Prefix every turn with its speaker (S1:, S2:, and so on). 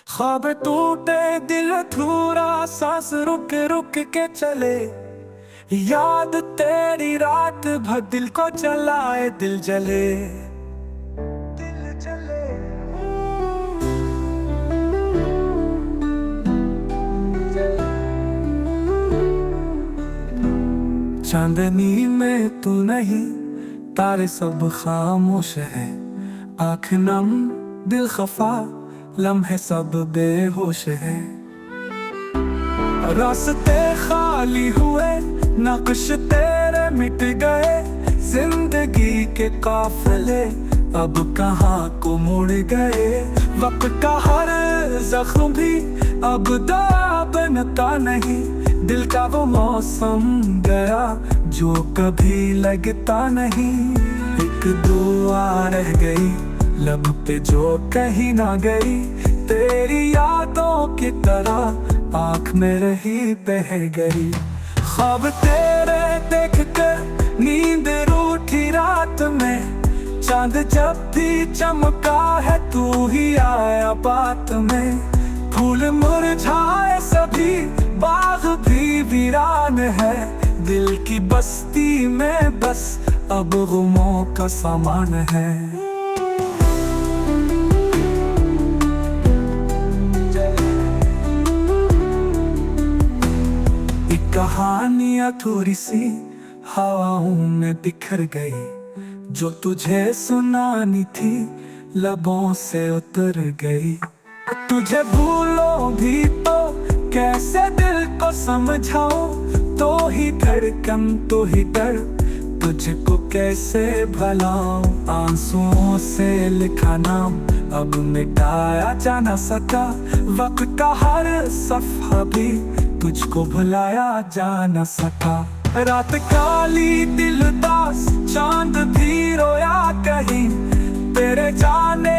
S1: ख्वाब टूटे दिल अधूरा, सांस रुक रुक के चले। याद तेरी रात भर दिल को जलाए, दिल जले, दिल जले। चांदनी में तू नहीं, तारे सब खामोश है। आँख नम दिल खफा, लम्हे सब बेहोश है। रास्ते खाली हुए, नक्श तेरे मिट गए। जिंदगी के काफिले अब कहाँ को मुड़ गए। वक्त का हर जख्म भी अब दवा बनता नहीं। दिल का वो मौसम गया जो कभी लगता नहीं। एक दुआ रह गई लब पे जो कहीं ना गई। तेरी यादों की तरह आँख में रही बह गई। ख्वाब तेरे देख कर नींद रूठी रात में। चांद जब भी चमका है तू ही आया बात में। फूल मुरझाए सभी, बाग भी वीरान है। दिल की बस्ती में बस अब गुमों का सामान है। कहानी अधूरी सी हवाओं में बिखर गई। जो तुझे सुनानी थी लबों से उतर गई। तुझे भूलो भी तो कैसे दिल को समझाओ। तो ही धड़कन तो ही दर्द, तुझको कैसे भलाऊं। आंसुओं से लिखा नाम अब मिटाया जा ना सका। वक्त का हर सफ़ा भी तुझको भुलाया जा न सका। रात काली दिल दास, चांद भी रोया कहीं। तेरे जाने